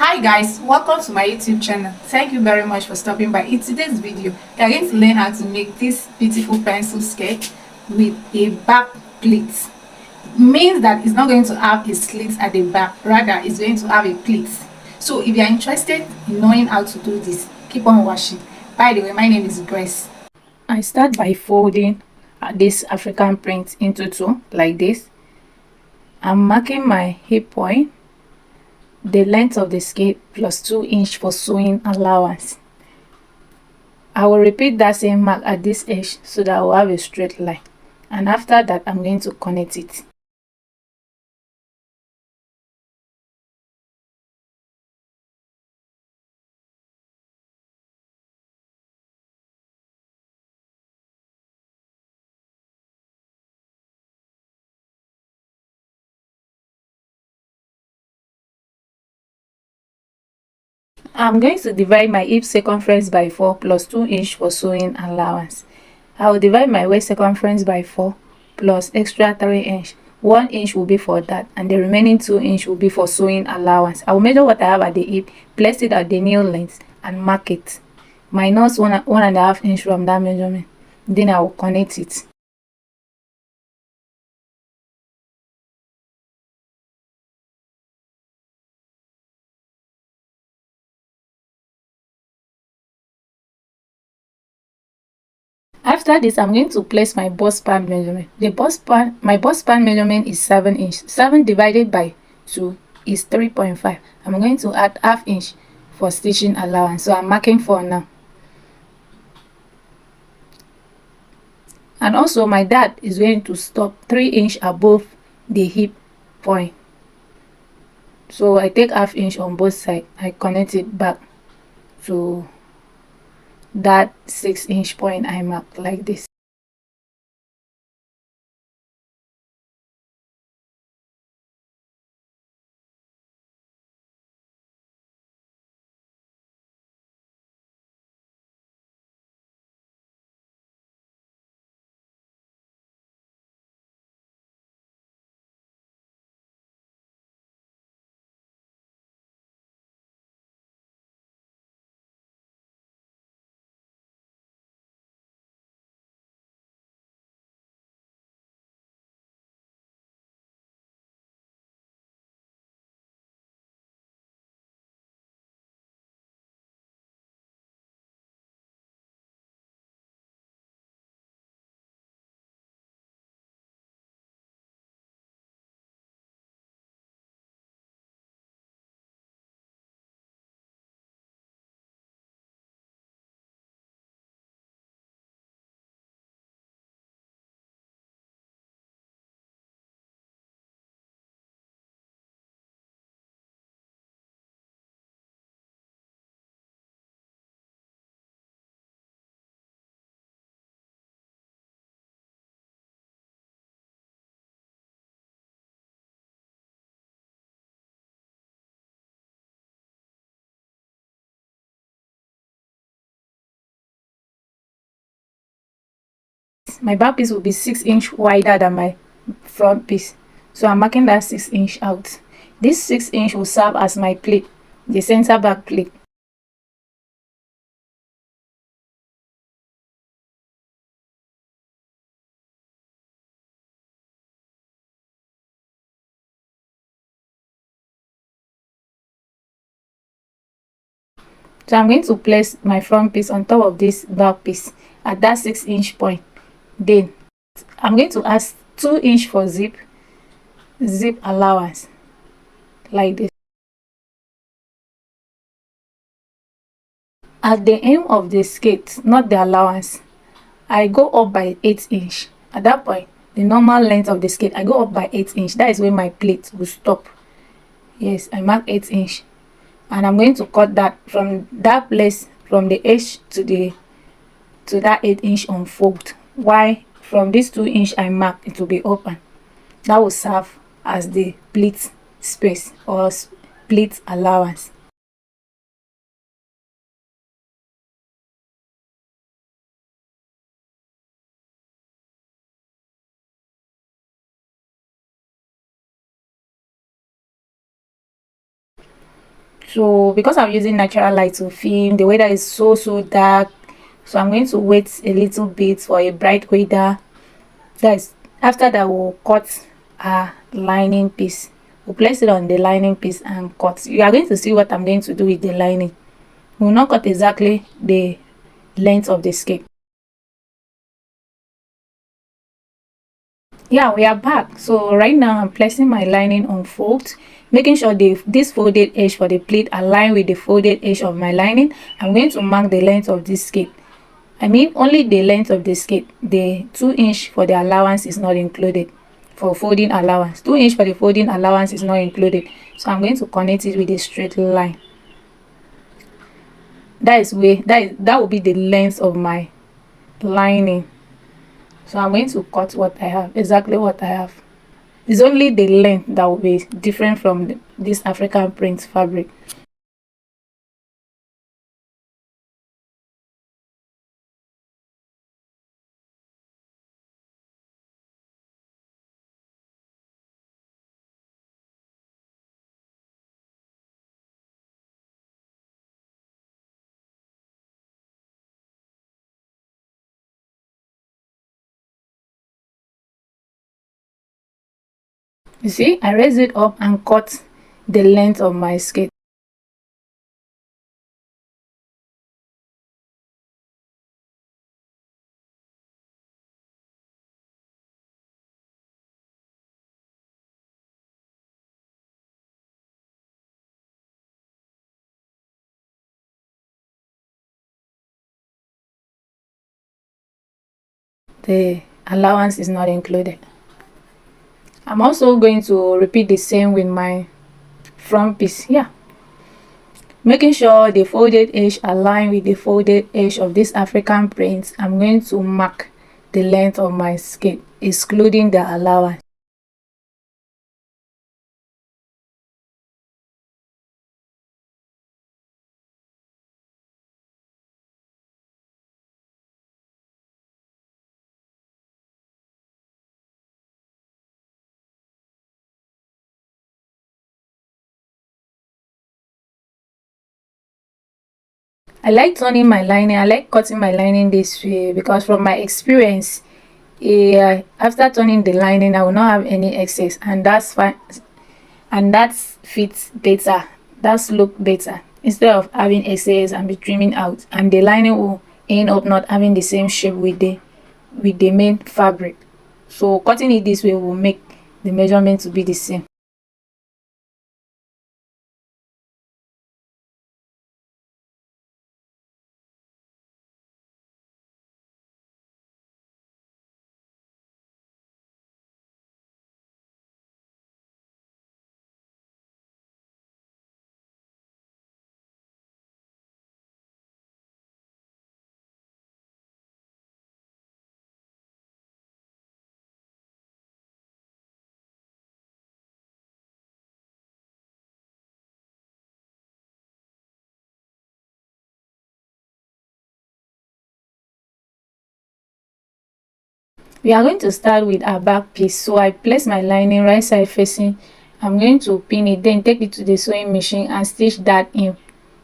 Hi guys, welcome to my YouTube channel. Thank you very much for stopping by. In today's video, we are going to learn how to make this beautiful pencil skirt with a back pleat. Means that it's not going to have a slit at the back, rather it's going to have a pleat. So if you are interested in knowing how to do this, keep on watching. By the way, my name is Grace. I start by folding this African print into two like this. I'm marking my hip point, the length of the skirt plus 2 inch for sewing allowance. I will repeat that same mark at this edge so that I will have a straight line, and after that I'm going to connect it. I'm going to divide my hip circumference by 4 plus 2 inch for sewing allowance. I will divide my waist circumference by 4 plus extra 3 inch. 1 inch will be for that, and the remaining 2 inch will be for sewing allowance. I will measure what I have at the hip, place it at the nail length, and mark it. Minus 1.5 inch from that measurement. Then I will connect it. After this, I'm going to place my bust span measurement. My bust span measurement is 7 inch. 7 divided by 2 is 3.5. I'm going to add half inch for stitching allowance. So I'm marking 4 now. And also my dart is going to stop 3 inch above the hip point. So I take half inch on both sides. I connect it back to that 6 inch point I marked like this. My back piece will be 6 inch wider than my front piece, so I'm marking that 6 inch out. This 6 inch will serve as my plate, the center back plate. So I'm going to place my front piece on top of this back piece at that 6 inch point. Then I'm going to add 2 inch for zip allowance like this. At the end of the skirt, not the allowance, I go up by 8 inch. At that point, the normal length of the skirt, I go up by 8 inch. That is where my plate will stop. Yes, I mark 8 inch, and I'm going to cut that from that place, from the edge to that 8 inch unfold. Why from this 2 inch I mark, it will be open. That will serve as the pleat space or pleat allowance. So because I'm using natural light to film, the weather is so dark, so I'm going to wait a little bit for a bright weather. That is, after that we'll cut our lining piece. We'll place it on the lining piece and cut. You are going to see what I'm going to do with the lining. We'll not cut exactly the length of the skirt. Yeah, we are back. So right now I'm placing my lining on fold, making sure this folded edge for the pleat align with the folded edge of my lining. I'm going to mark the length of this skirt. I mean only the length of the skirt. The 2" for the allowance is not included. For folding allowance, 2" for the folding allowance is not included. So I'm going to connect it with a straight line. That will be the length of my lining. So I'm going to cut what I have, exactly what I have. It's only the length that will be different from this African print fabric. You see, I raise it up and cut the length of my skirt. The allowance is not included. I'm also going to repeat the same with my front piece. Yeah, making sure the folded edge align with the folded edge of this African print. I'm going to mark the length of my skirt, excluding the allowance. I like turning my lining. I like cutting my lining this way because from my experience, after turning the lining, I will not have any excess, and that's fine. And that fits better. That's look better instead of having excess and be trimming out, and the lining will end up not having the same shape with the main fabric. So cutting it this way will make the measurement to be the same. We are going to start with our back piece. So I place my lining right side facing. I'm going to pin it, then take it to the sewing machine and stitch that in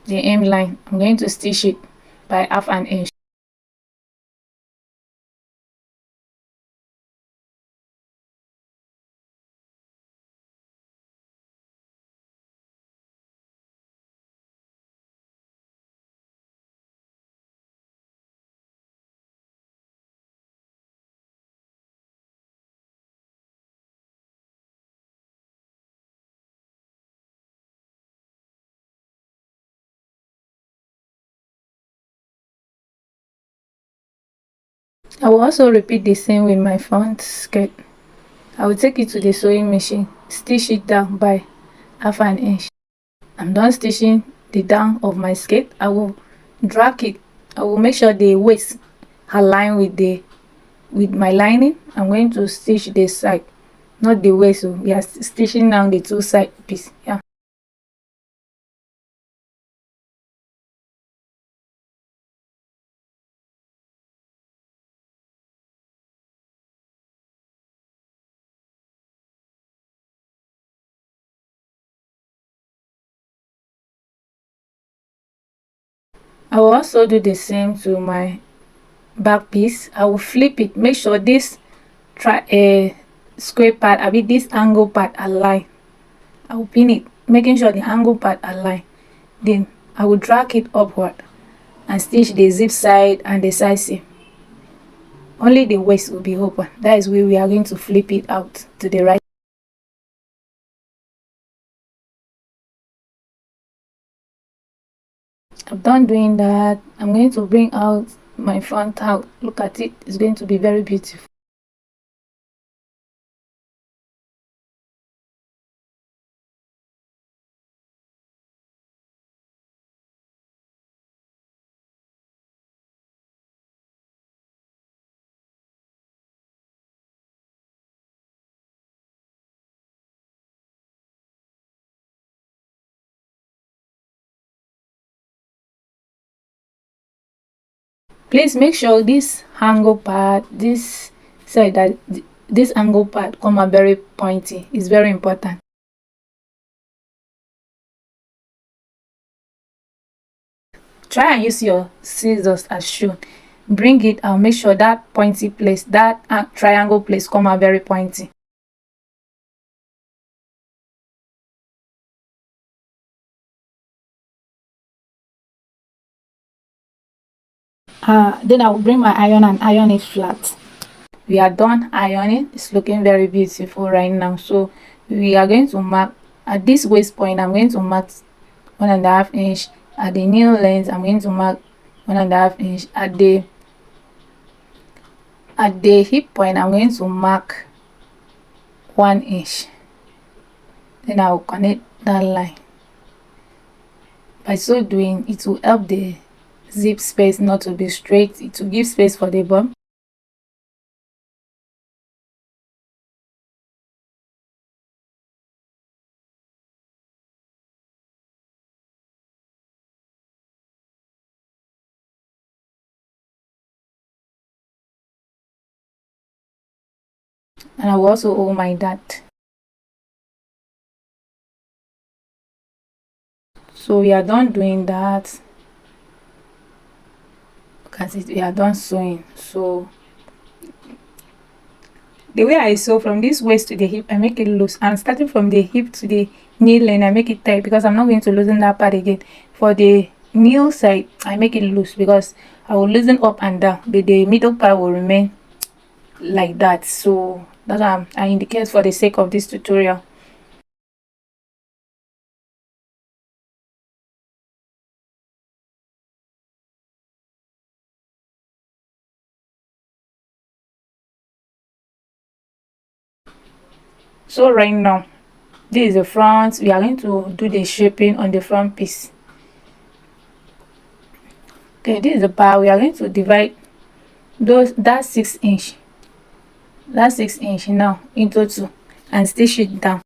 the hem line. I'm going to stitch it by 1/2 inch. I will also repeat the same with my front skirt. I will take it to the sewing machine, stitch it down by 1/2 inch. I'm done stitching the down of my skirt. I will drag it. I will make sure the waist align with my lining. I'm going to stitch the side, not the waist. So we are stitching down the two side piece. Yeah. I will also do the same to my back piece. I will flip it, make sure this square part, I mean this angle part align. I will pin it, making sure the angle part align. Then I will drag it upward and stitch the zip side and the side seam. Only the waist will be open. That is where we are going to flip it out to the right. I'm done doing that. I'm going to bring out my front out. Look at it. It's going to be very beautiful. Please make sure this angle part, this side, that this angle part come out very pointy. It's very important. Try and use your scissors as shown. Bring it and make sure that pointy place, that triangle place come out very pointy. Then I will bring my iron and iron it flat. We are done ironing. It's looking very beautiful right now. So we are going to mark at this waist point. I'm going to mark 1.5 inch. At the nail length, I'm going to mark 1.5 inch. At the hip point, I'm going to mark 1 inch. Then I will connect that line. By so doing, it will help the zip space not to be straight. It will give space for the bum. And I will also hold my dart. So we are done doing that. Look at it, we are done sewing. So the way I sew from this waist to the hip, I make it loose, and starting from the hip to the knee length, I make it tight because I'm not going to loosen that part again. For the knee side, I make it loose because I will loosen up and down, but the middle part will remain like that. So that's why I indicate for the sake of this tutorial. So right now, this is the front. We are going to do the shaping on the front piece. Okay, this is the part we are going to divide that 6 inch now into two and stitch it down.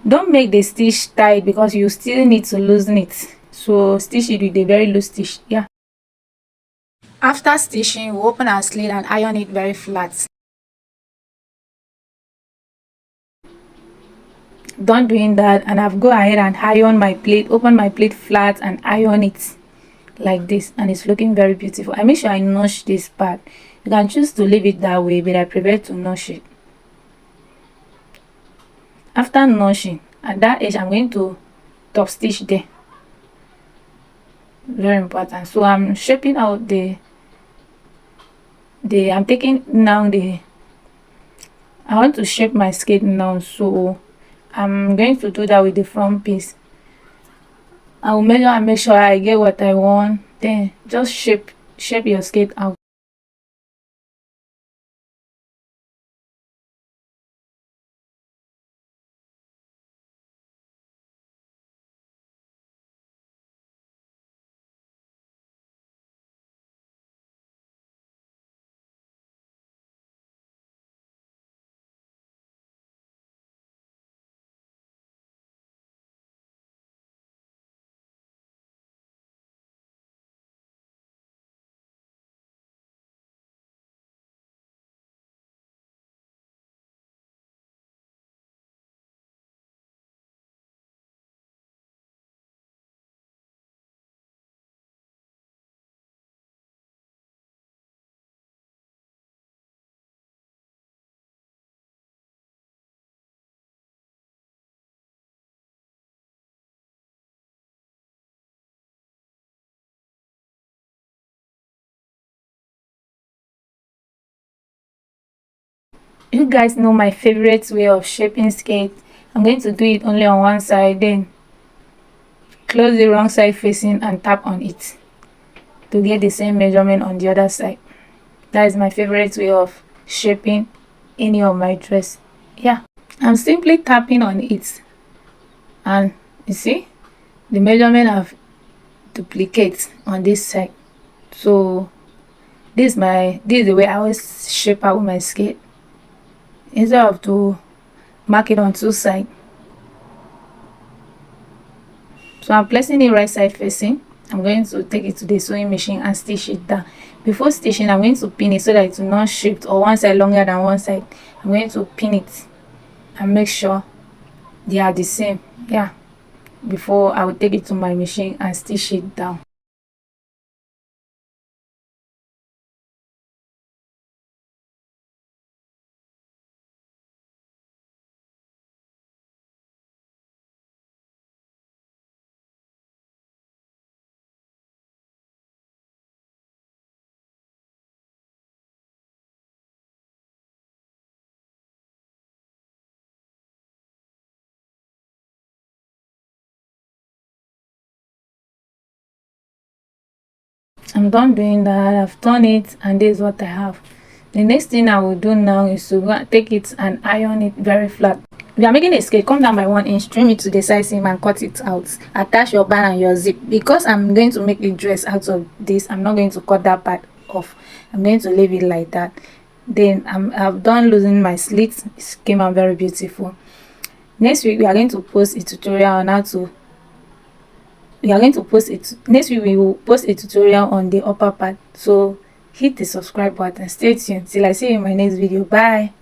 Don't make the stitch tight because you still need to loosen it, so stitch it with a very loose stitch. Yeah, after stitching, we open our slit and iron it very flat. Done doing that, and I've go ahead and iron my plate, open my plate flat and iron it like this, and it's looking very beautiful. I make sure I notch this part. You can choose to leave it that way, but I prefer to notch it. After notching at that edge, I'm going to top stitch there. Very important. So I'm shaping out I'm taking now I want to shape my skirt now, so I'm going to do that with the front piece. I will measure and make sure I get what I want, then just shape your skirt out. You guys know my favorite way of shaping skate. I'm going to do it only on one side, then close the wrong side facing and tap on it to get the same measurement on the other side. That is my favorite way of shaping any of my dress. Yeah, I'm simply tapping on it, and you see the measurement of duplicate on this side. So this is the way I always shape out my skate, instead of to mark it on two sides. So I'm placing it right side facing. I'm going to take it to the sewing machine and stitch it down. Before stitching, I'm going to pin it so that it will not shift or one side longer than one side. I'm going to pin it and make sure they are the same. Yeah, before I will take it to my machine and stitch it down. I'm done doing that. I've done it, and this is what I have. The next thing I will do now is to go and take it and iron it very flat. If you are making a skate, come down by 1 inch, trim it to the size seam and cut it out. Attach your band and your zip. Because I'm going to make the dress out of this, I'm not going to cut that part off. I'm going to leave it like that. Then I've done losing my slits. It came out very beautiful. Next week we are going to post a tutorial on how to next week we will post a tutorial on the upper part. So hit the subscribe button. Stay tuned till I see you in my next video. Bye.